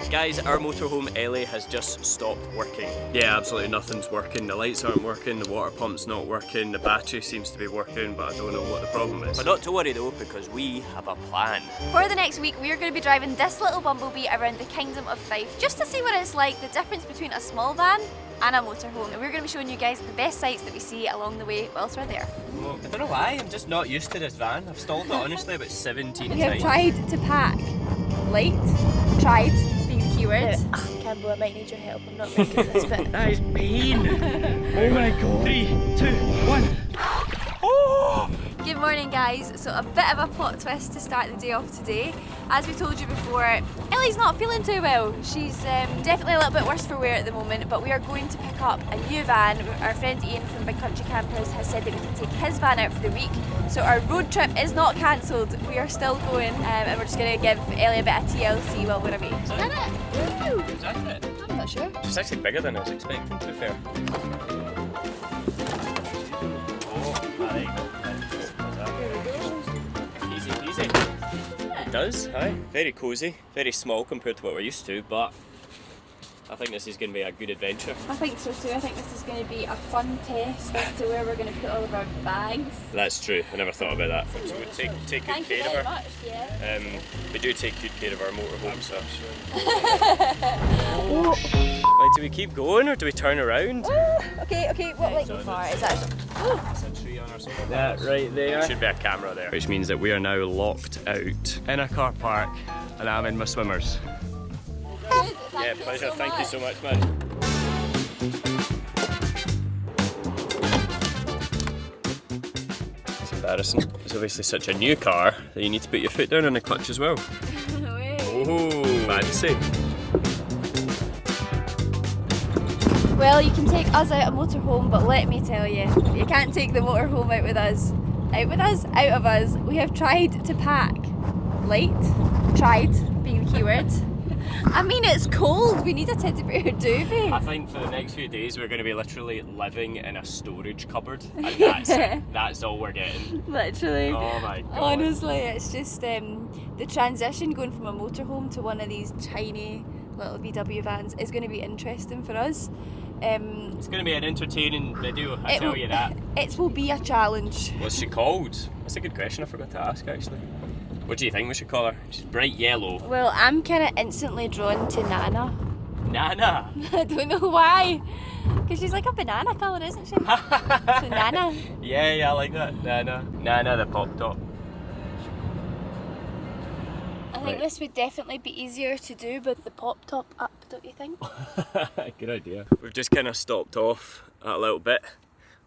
Guys, our motorhome Ellie has just stopped working. Yeah, absolutely nothing's working. The lights aren't working, the water pump's not working, the battery seems to be working, but I don't know what the problem is. But not to worry though, because we have a plan. For the next week, we are going to be driving this little bumblebee around the Kingdom of Fife, just to see what it's like, the difference between a small van and a motorhome. And we're going to be showing you guys the best sights that we see along the way whilst we're there. Well, I don't know why, I'm just not used to this van. I've stalled it honestly about 17 We times. have tried to pack late, tried being the keyword. Campbell, I might need your help. I'm not very good at this bit. That is pain. Oh my god. 3, 2, 1. Oh! Good morning guys, so a bit of a plot twist to start the day off today. As we told you before, Ellie's not feeling too well. She's definitely a little bit worse for wear at the moment, but we are going to pick up a new van. Our friend Ian from Big Country Campers has said that we can take his van out for the week. So our road trip is not cancelled, we are still going, and we're just going to give Ellie a bit of TLC while we're away. Is that it? Woo! Is that it? I'm not sure. It's actually bigger than I was expecting, to be fair. Easy peasy. It does, aye. Very cosy, very small compared to what we're used to, but I think this is going to be a good adventure. I think so too. I think this is going to be a fun test as to where we're going to put all of our bags. That's true, I never thought about that. So we take good Thank you care very of her. much, yeah. We do take good care of our motorhome, so. Like, do we keep going or do we turn around? Okay, what light so far is that? Yeah, right there. There should be a camera there. Which means that we are now locked out in a car park and I'm in my swimmers. Yeah, pleasure. Thank you so much, man. It's embarrassing. It's obviously such a new car that you need to put your foot down on the clutch as well. Oh, fancy. Well, you can take us out a motorhome, but let me tell you, you can't take the motorhome out with us. Out with us? Out of us. We have tried to pack late. Tried, being the keyword. I mean, it's cold. We need a teddy bear duvet. I think for the next few days we're going to be literally living in a storage cupboard, and that's it. That's all we're getting. Literally. Oh my god. Honestly, it's just the transition going from a motorhome to one of these tiny little VW vans is going to be interesting for us. It's going to be an entertaining video, I tell you that. It will be a challenge. What's she called? That's a good question, I forgot to ask actually. What do you think we should call her? She's bright yellow. Well, I'm kind of instantly drawn to Nana. Nana? I don't know why. Because she's like a banana colour, isn't she? So Nana. Yeah, I like that. Nana. Nana the pop top. I think this would definitely be easier to do with the pop top up, don't you think? Good idea. We've just kind of stopped off a little bit.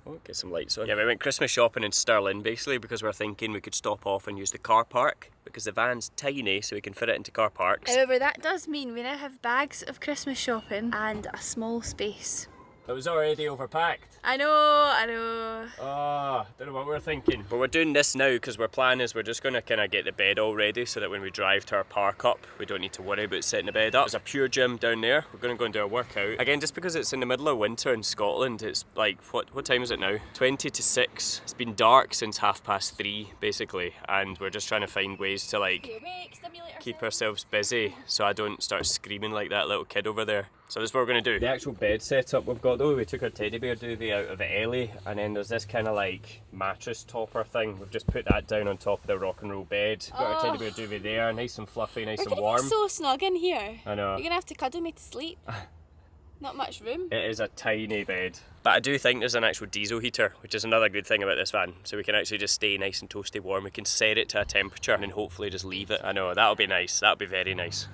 Oh, get some lights on. Yeah, we went Christmas shopping in Stirling basically because we're thinking we could stop off and use the car park because the van's tiny so we can fit it into car parks. However, that does mean we now have bags of Christmas shopping and a small space. It was already overpacked. I know. Oh, don't know what we're thinking. But we're doing this now because our plan is we're just going to kind of get the bed all ready so that when we drive to our park up, we don't need to worry about setting the bed up. There's a pure gym down there. We're going to go and do a workout. Again, just because it's in the middle of winter in Scotland, it's like, what time is it now? 20 to 6. It's been dark since 3:30 basically, and we're just trying to find ways to like keep ourselves busy so I don't start screaming like that little kid over there. So that's what we're going to do. The actual bed setup we've got though, we took our teddy bear duvet out of Ellie, and then there's this kind of like mattress topper thing. We've just put that down on top of the rock and roll bed. Got our teddy bear duvet there, nice and fluffy, nice and warm. We're so snug in here. I know. You're going to have to cuddle me to sleep. Not much room. It is a tiny bed. But I do think there's an actual diesel heater, which is another good thing about this van. So we can actually just stay nice and toasty warm. We can set it to a temperature and then hopefully just leave it. I know, that'll be nice. That'll be very nice.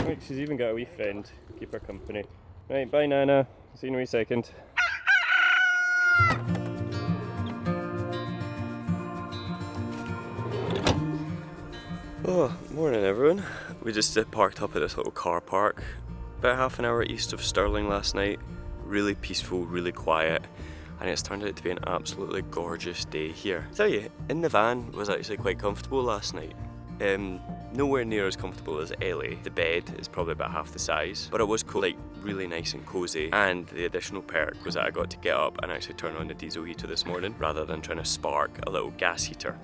Right, she's even got a wee friend. Keep her company. Right, bye Nana. See you in a wee second. Oh, morning everyone. We just parked up at this little car park about half an hour east of Stirling last night. Really peaceful, really quiet, and it's turned out to be an absolutely gorgeous day here. I tell you, in the van was actually quite comfortable last night. Nowhere near as comfortable as Ellie. The bed is probably about half the size, but it was cool, like really nice and cozy. And the additional perk was that I got to get up and actually turn on the diesel heater this morning rather than trying to spark a little gas heater.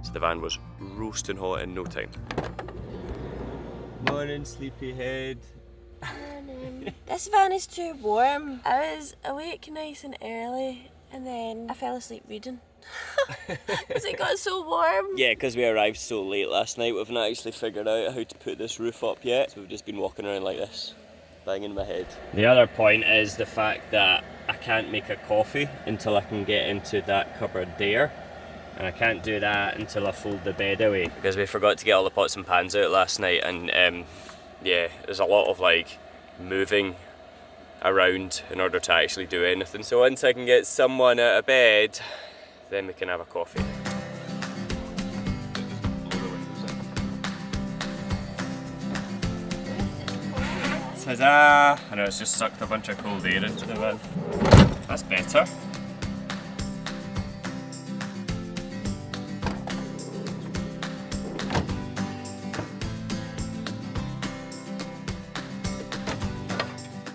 So the van was roasting hot in no time. Morning, sleepyhead. This van is too warm. I was awake nice and early and then I fell asleep reading. Because it got so warm. Yeah, because we arrived so late last night, we've not actually figured out how to put this roof up yet. So we've just been walking around like this, banging my head. The other point is the fact that I can't make a coffee until I can get into that cupboard there. And I can't do that until I fold the bed away. Because we forgot to get all the pots and pans out last night, and yeah, there's a lot of like moving around in order to actually do anything. So once I can get someone out of bed, then we can have a coffee. Ta-da! I know it's just sucked a bunch of cold air into the van. That's better.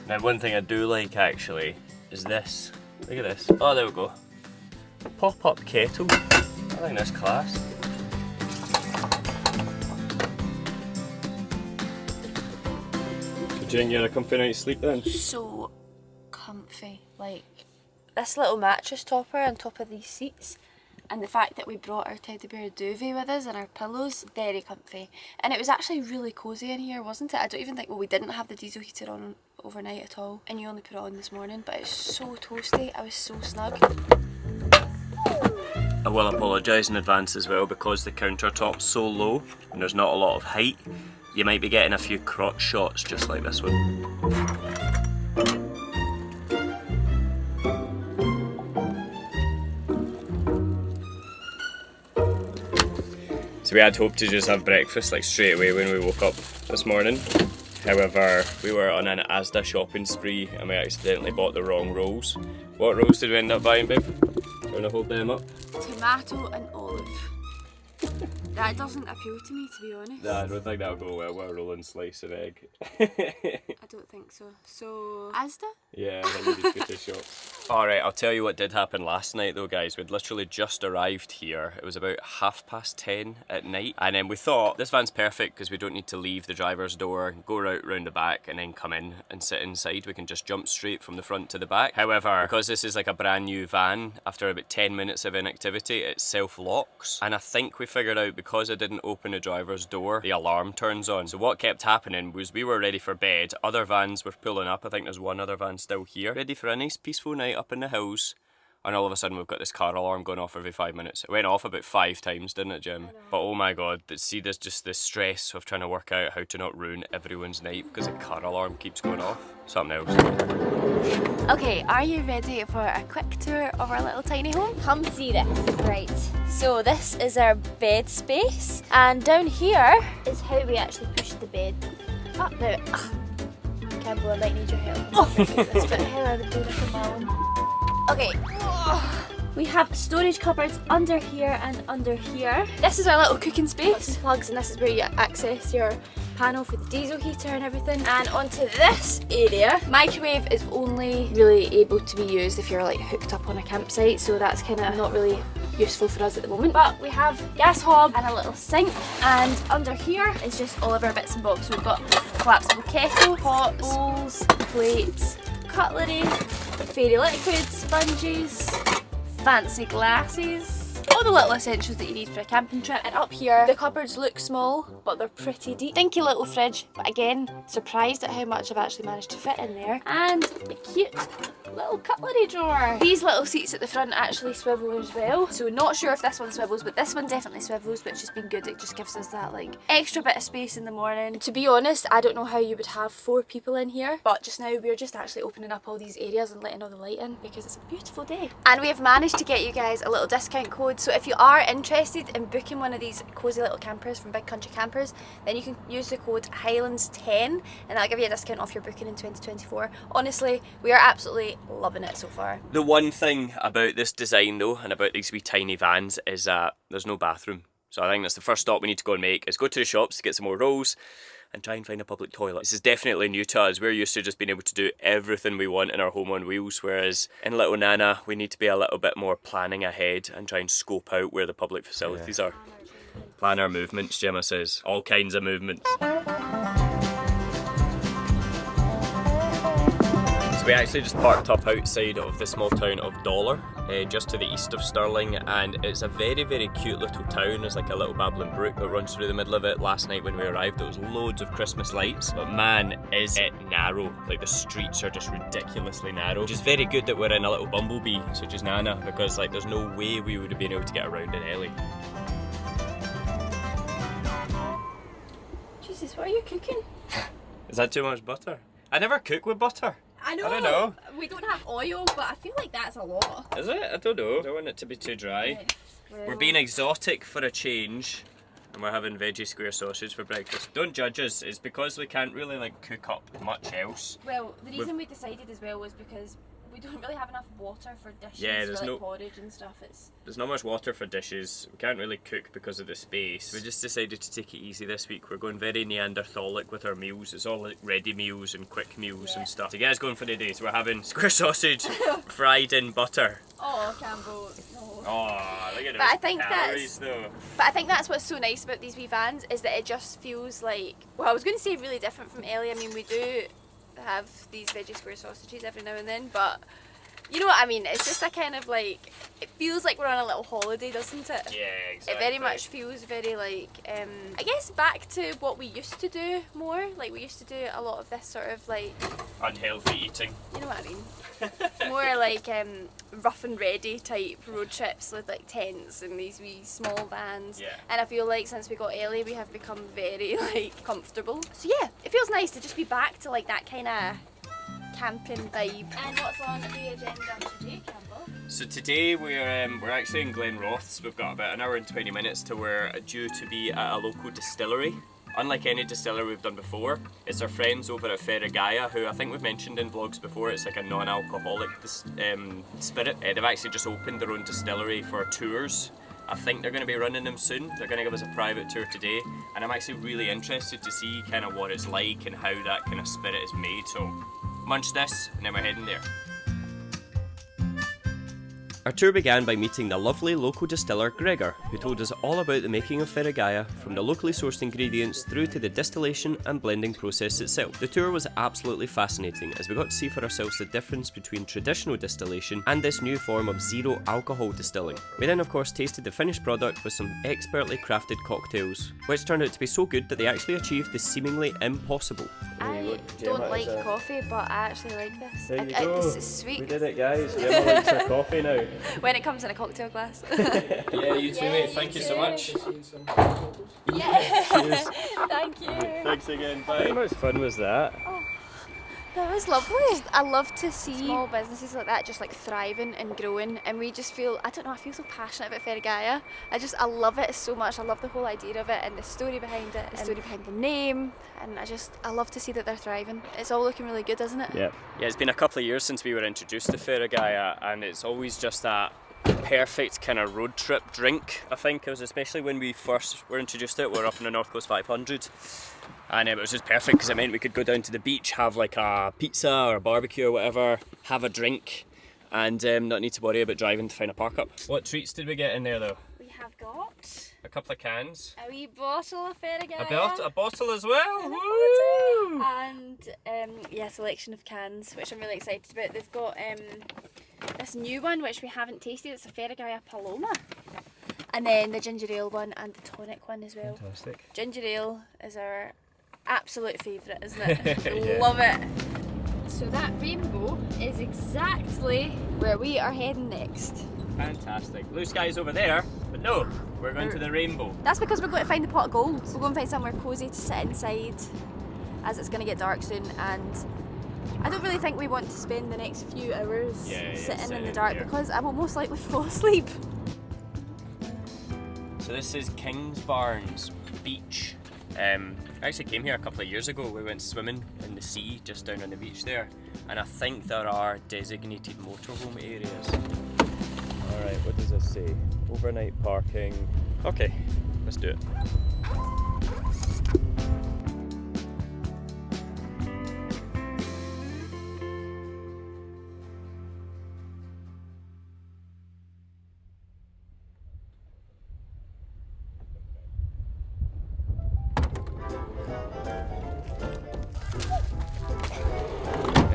Now one thing I do like actually is this. Look at this. Oh, there we go. Pop-up kettle. I think that's class. So do you think you had a comfy night's sleep then? So comfy. Like this little mattress topper on top of these seats, and the fact that we brought our teddy bear duvet with us and our pillows, very comfy. And it was actually really cosy in here, wasn't it? I don't even think, well, we didn't have the diesel heater on overnight at all, and you only put it on this morning, but it's so toasty. I was so snug. I will apologise in advance as well, because the countertop's so low and there's not a lot of height. You might be getting a few crotch shots just like this one. So we had hoped to just have breakfast like straight away when we woke up this morning. However, we were on an Asda shopping spree and we accidentally bought the wrong rolls. What rolls did we end up buying, babe? Do you want to hold them up? Tomato and olive. That doesn't appeal to me, to be honest. Nah, I don't think that'll go well with a rolling slice of egg. I don't think so. So, Asda? Yeah, I think we just go to the shop. Alright, I'll tell you what did happen last night though, guys. We'd literally just arrived here. It was about 10:30 at night. And then we thought, this van's perfect because we don't need to leave the driver's door, go out round the back and then come in and sit inside. We can just jump straight from the front to the back. However, because this is like a brand new van, after about 10 minutes of inactivity, it self-locks. And I think we figured out, because I didn't open the driver's door, the alarm turns on. So what kept happening was we were ready for bed. Other vans were pulling up. I think there's one other van still here, ready for a nice peaceful night up in the hills, and all of a sudden we've got this car alarm going off every 5 minutes. It went off about 5 times, didn't it, Jim? But oh my god, see, there's just this stress of trying to work out how to not ruin everyone's night because a car alarm keeps going off. Something else. Okay, are you ready for a quick tour of our little tiny home? Come see this. Right, so this is our bed space, and down here is how we actually push the bed up. Now, Campbell, I might need your help. I'm not very good at this, but how I would do this on my own. Okay. We have storage cupboards under here and under here. This is our little cooking space. Got some plugs, and this is where you access your panel for the diesel heater and everything. And onto this area. Microwave is only really able to be used if you're like hooked up on a campsite, so that's kind of not really useful for us at the moment. But we have gas hob and a little sink, and under here is just all of our bits and bobs. So we've got collapsible kettle, pots, bowls, plates, cutlery, fairy liquids, sponges, fancy glasses, all the little essentials that you need for a camping trip. And up here, the cupboards look small, but they're pretty deep. Dinky little fridge, but again, surprised at how much I've actually managed to fit in there. And a cute little cutlery drawer. These little seats at the front actually swivel as well. So not sure if this one swivels, but this one definitely swivels, which has been good. It just gives us that like extra bit of space in the morning. To be honest, I don't know how you would have 4 people in here, but just now we're just actually opening up all these areas and letting all the light in because it's a beautiful day. And we have managed to get you guys a little discount code. So if you are interested in booking one of these cozy little campers from Big Country Campers, then you can use the code Highlands10 and that'll give you a discount off your booking in 2024. Honestly, we are absolutely loving it so far. The one thing about this design though, and about these wee tiny vans, is that there's no bathroom. So I think that's the first stop we need to go and make, is go to the shops to get some more rolls and try and find a public toilet. This is definitely new to us. We're used to just being able to do everything we want in our home on wheels, whereas in Little Nana we need to be a little bit more planning ahead and try and scope out where the public facilities are. Plan our movements, Gemma says. All kinds of movements. We actually just parked up outside of the small town of Dollar, just to the east of Stirling, and it's a very, very cute little town. There's like a little babbling brook that runs through the middle of it. Last night when we arrived, there was loads of Christmas lights, but man, is it narrow. Like the streets are just ridiculously narrow, which is very good that we're in a little bumblebee such as Nana, because like there's no way we would have been able to get around in Ellie. Jesus, what are you cooking? Is that too much butter? I never cook with butter. I know. I don't know. We don't have oil, but I feel like that's a lot. Is it? I don't know. I don't want it to be too dry. We're being exotic for a change, and we're having veggie square sausage for breakfast. Don't judge us. It's because we can't really like cook up much else. Well, the reason we decided as well was because we don't really have enough water for dishes, Yeah, there's for like no- porridge and stuff. There's not much water for dishes. We can't really cook because of the space. We just decided to take it easy this week. We're going very Neanderthalic with our meals. It's all like ready meals and quick meals and stuff. To get us going for the day, so we're having square sausage fried in butter. Oh, Campbell, no. Oh, look at But I those think calories though. But I think that's what's so nice about these wee vans, is that it just feels like, well, I was going to say really different from Ellie. I mean, we do have these veggie square sausages every now and then, but you know what I mean? It's just a kind of like, it feels like we're on a little holiday, doesn't it? Yeah, exactly. It very much feels very like, I guess back to what we used to do more. Like we used to do a lot of this sort of like, Unhealthy eating. you know what I mean? More like rough and ready type road trips with like tents and these wee small vans. Yeah. And I feel like since we got Ellie, we have become very like comfortable. So yeah, it feels nice to just be back to like that kind of camping vibe. And what's on the agenda today, Campbell? So today we're actually in Glenrothes. We've got about an hour and 20 minutes till we're due to be at a local distillery. Unlike any distillery we've done before, it's our friends over at Feragaia, who I think we've mentioned in vlogs before. It's like a non-alcoholic spirit. They've actually just opened their own distillery for tours. I think they're going to be running them soon. They're going to give us a private tour today, and I'm actually really interested to see kind of what it's like and how that kind of spirit is made. So munch this, and then we're heading there. Our tour began by meeting the lovely local distiller Gregor, who told us all about the making of Feragaia, from the locally sourced ingredients through to the distillation and blending process itself. The tour was absolutely fascinating, as we got to see for ourselves the difference between traditional distillation and this new form of zero alcohol distilling. We then of course tasted the finished product with some expertly crafted cocktails, which turned out to be so good that they actually achieved the seemingly impossible. I don't like coffee, but I actually like this. There you go. This is sweet. We did it, guys. Gemma likes her coffee now. When it comes in a cocktail glass. Yeah, you too, mate. Thank you so much. Yeah. Cheers. Thank you. Thanks again. Bye. How much fun was that? That was lovely. I love to see small businesses like that just like thriving and growing, and we just feel, I don't know, I feel so passionate about Feragaia. I love it so much. I love the whole idea of it and the story behind it, the story behind the name, and I love to see that they're thriving. It's all looking really good, isn't it? Yeah, it's been a couple of years since we were introduced to Feragaia, and it's always just that perfect kind of road trip drink. I think it was, especially when we first were introduced to it. We're up in the North Coast 500, and it was just perfect because it meant we could go down to the beach, have like a pizza or a barbecue or whatever, have a drink, and not need to worry about driving to find a park up. What treats did we get in there though? We have got A couple of cans. a wee bottle of Feragaia. A bottle as well. Woo! And yeah, selection of cans, which I'm really excited about. They've got this new one which we haven't tasted. It's a Feragaia Paloma. And then the ginger ale one and the tonic one as well. Fantastic. Ginger ale is our absolute favourite, isn't it? Yeah. Love it. So that rainbow is exactly where we are heading next. Fantastic. Blue sky's over there, but no, we're going to the rainbow. That's because we're going to find the pot of gold. We're going to find somewhere cosy to sit inside, as it's going to get dark soon, and I don't really think we want to spend the next few hours sitting in the dark here, because I will most likely fall asleep. So this is Kingsbarns Beach. I actually came here a couple of years ago. We went swimming in the sea just down on the beach there, and I think there are designated motorhome areas. Alright, what does this say? Overnight parking. Okay, let's do it.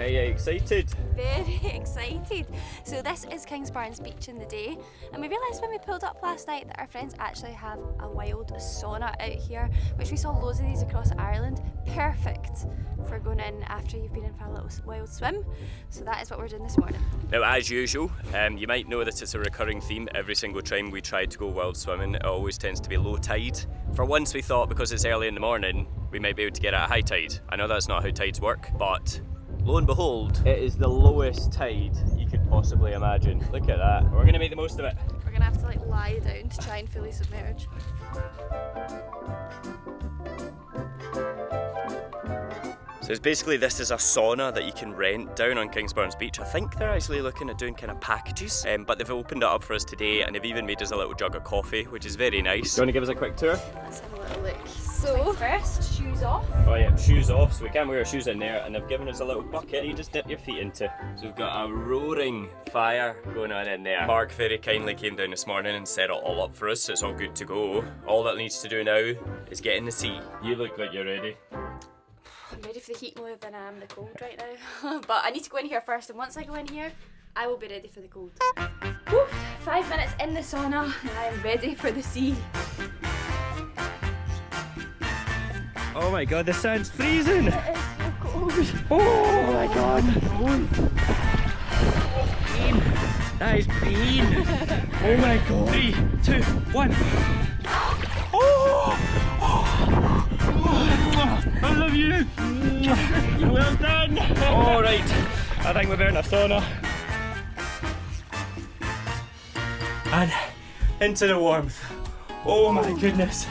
Are you excited? Very excited. So this is Kingsbarns Beach in the day, and we realised when we pulled up last night that our friends actually have a wild sauna out here, which we saw loads of these across Ireland. Perfect for going in after you've been in for a little wild swim. So that is what we're doing this morning. Now, as usual, you might know that it's a recurring theme. Every single time we try to go wild swimming, it always tends to be low tide. For once we thought because it's early in the morning, we might be able to get at a high tide. I know that's not how tides work, but lo and behold, it is the lowest tide you could possibly imagine. Look at that. We're gonna make the most of it. We're gonna have to like lie down to try and fully submerge. So it's basically, this is a sauna that you can rent down on Kingsbarns Beach. I think they're actually looking at doing kind of packages, but they've opened it up for us today, and they've even made us a little jug of coffee, which is very nice. Do you want to give us a quick tour? Let's have a little look. So first, shoes off. Oh yeah, shoes off, so we can't wear our shoes in there, and they've given us a little bucket you just dip your feet into. So we've got a roaring fire going on in there. Mark very kindly came down this morning and set it all up for us, so it's all good to go. All that needs to do now is get in the sea. You look like you're ready. I'm ready for the heat more than I am the cold right now. But I need to go in here first, and once I go in here, I will be ready for the cold. Whew, 5 minutes in the sauna, and I am ready for the sea. Oh my god, the sand's freezing! It is so cold. Oh my god! Pain! That is pain! Oh my god! 3, 2, 1! I love you! Well done! Alright, I think we're in a sauna. And into the warmth. Oh my goodness.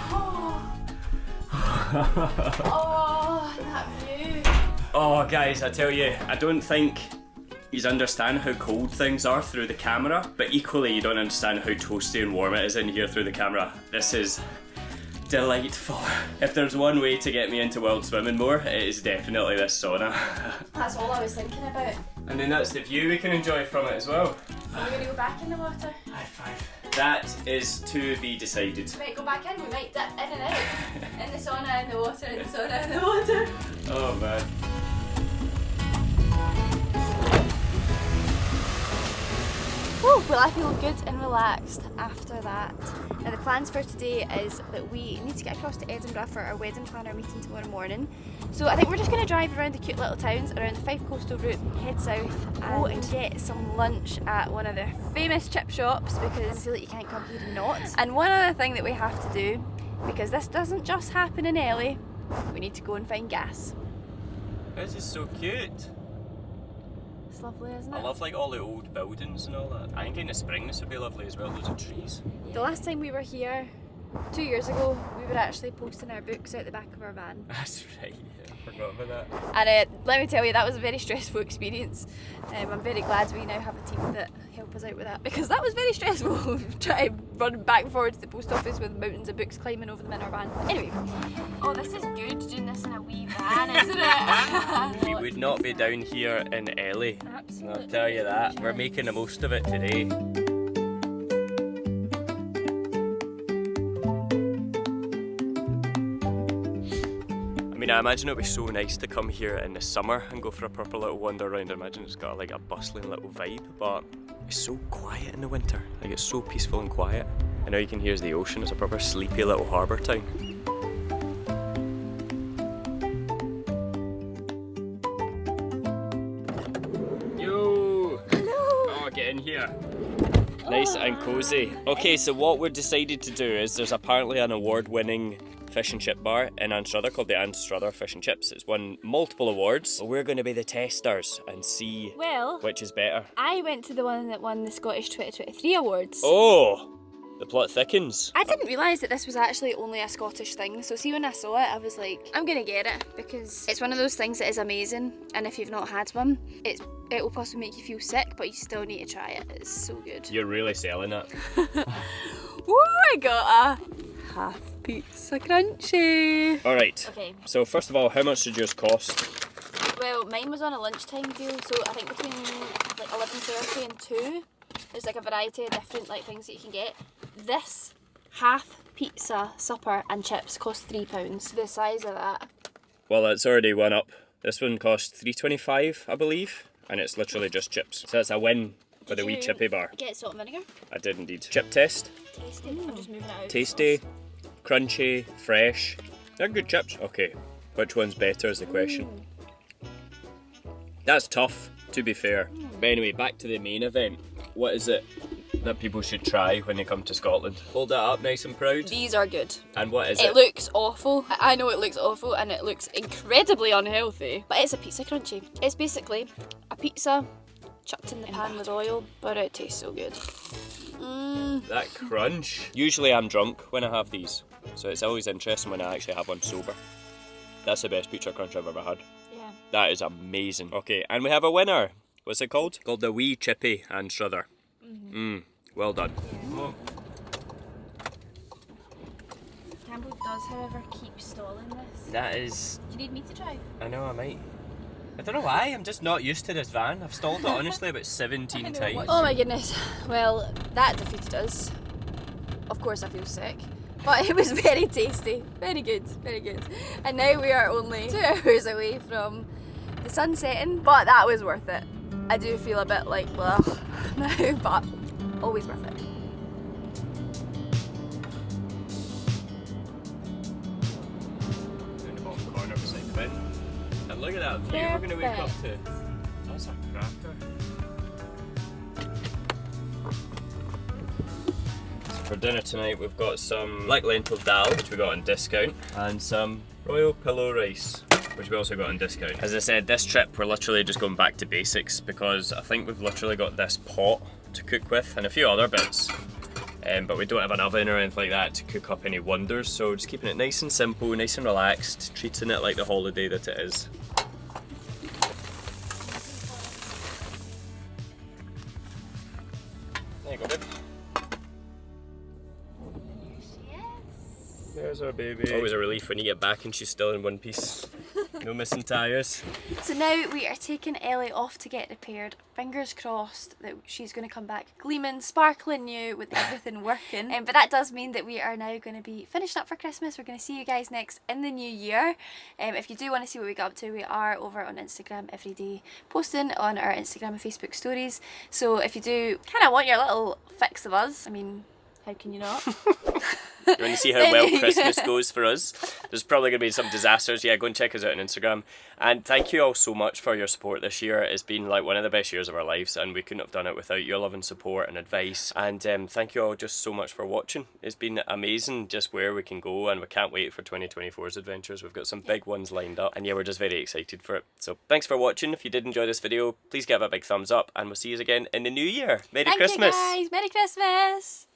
Oh, that view. Oh guys, I tell you, I don't think you understand how cold things are through the camera, but equally you don't understand how toasty and warm it is in here through the camera. This is delightful. If there's one way to get me into wild swimming more, it is definitely this sauna. That's all I was thinking about. And then that's the view we can enjoy from it as well. Are we going to go back in the water? High five. That is to be decided. We might go back in, we might dip in and out. In the sauna, in the water, in the sauna, in the water. Oh man. Whew, well, I feel good and relaxed after that. Now the plans for today is that we need to get across to Edinburgh for our wedding planner meeting tomorrow morning. So I think we're just going to drive around the cute little towns around the Fife coastal route, head south, go and get some lunch at one of the famous chip shops, because I feel like you can't come here and not. And one other thing that we have to do, because this doesn't just happen in Ellie, we need to go and find gas. This is so cute. It's lovely, isn't it? I love like all the old buildings and all that. I think in the spring this would be lovely as well, loads of trees. The last time we were here, 2 years ago, we were actually posting our books out the back of our van. That's right, yeah, I forgot about that. And let me tell you, that was a very stressful experience. I'm very glad we now have a team that help us out with that, because that was very stressful. Trying to run back and forward to the post office with mountains of books climbing over them in our van. But anyway, oh, this is good doing this in a wee van, isn't it? We would not be down here in Ellie. Absolutely. I'll tell you that. We're making the most of it today. I mean, I imagine it would be so nice to come here in the summer and go for a proper little wander around. I imagine it's got like a bustling little vibe, but it's so quiet in the winter. Like, it's so peaceful and quiet. And all you can hear is the ocean. It's a proper sleepy little harbour town. Yo! Hello! Oh, get in here. Nice and cosy. Okay, so what we've decided to do is there's apparently an award-winning fish and chip bar in Anstruther called the Anstruther Fish and Chips. It's won multiple awards. But we're going to be the testers and see Well, which is better. I went to the one that won the Scottish 2023 awards. Oh! The plot thickens. I didn't realise that this was actually only a Scottish thing, so see when I saw it I was like, I'm gonna get it, because it's one of those things that is amazing, and if you've not had one, it will possibly make you feel sick, but you still need to try it. It's so good. You're really selling it. Woo, I got a half pizza crunchy. Alright, Okay, so first of all, how much did yours cost? well, mine was on a lunchtime deal, so I think between like 11:30 and 2, there's like a variety of different like things that you can get. This half pizza, supper and chips cost £3. The size of that. Well, it's already won up This one cost $3.25, I believe, and it's literally just chips. So that's a win for the wee chippy bar. Get salt and vinegar? I did indeed. Chip test. Tasty. I'm just moving it out. Tasty, crunchy, fresh. They're good chips. Okay, which one's better is the question. That's tough, to be fair. But anyway, back to the main event. What is it that people should try when they come to Scotland? Hold that up nice and proud. These are good. And what is It it? looks awful. I know it looks awful and it looks incredibly unhealthy. But it's a pizza crunchy. It's basically a pizza chucked in the pan with oil, but it tastes so good. That crunch. Usually I'm drunk when I have these, so it's always interesting when I actually have one sober. That's the best pizza crunch I've ever had. Yeah. That is amazing. Okay, and we have a winner. What's it called? Called the Wee Chippy and Struther. Well done. Oh. Campbell does, however, keep stalling this. That is... Do you need me to try? I know, I might. I don't know why, I'm just not used to this van. I've stalled it honestly about 17 times. Oh my goodness. Well, that defeated us. Of course I feel sick. But it was very tasty. Very good, very good. And now we are only 2 hours away from the sun setting, but that was worth it. I do feel a bit like blah now, but always worth it. In the bottom corner beside the bin. And look at that view we're going to wake up to. That's a cracker. So for dinner tonight we've got some black lentil dal, which we got on discount, and some royal pillow rice, which we also got on discount. As I said, this trip we're literally just going back to basics because I think we've literally got this pot to cook with and a few other bits. But we don't have an oven or anything like that to cook up any wonders, so just keeping it nice and simple, nice and relaxed, treating it like the holiday that it is. There you go, babe. There's our baby. Always a relief when you get back and she's still in one piece. No missing tyres. So now we are taking Ellie off to get repaired. Fingers crossed that she's going to come back gleaming, sparkling new with everything working. But that does mean that we are now going to be finished up for Christmas. We're going to see you guys next in the new year. If you do want to see what we got up to, we are over on Instagram every day posting on our Instagram and Facebook stories. So if you do kind of want your little fix of us, I mean, how can you not? You want to see how well Christmas goes for us? There's probably going to be some disasters. Yeah, go and check us out on Instagram. And thank you all so much for your support this year. It's been like one of the best years of our lives and we couldn't have done it without your love and support and advice. And thank you all just so much for watching. It's been amazing just where we can go and we can't wait for 2024's adventures. We've got some big ones lined up and yeah, we're just very excited for it. So thanks for watching. If you did enjoy this video, please give it a big thumbs up and we'll see you again in the new year. Merry Christmas! Thank you guys. Merry Christmas!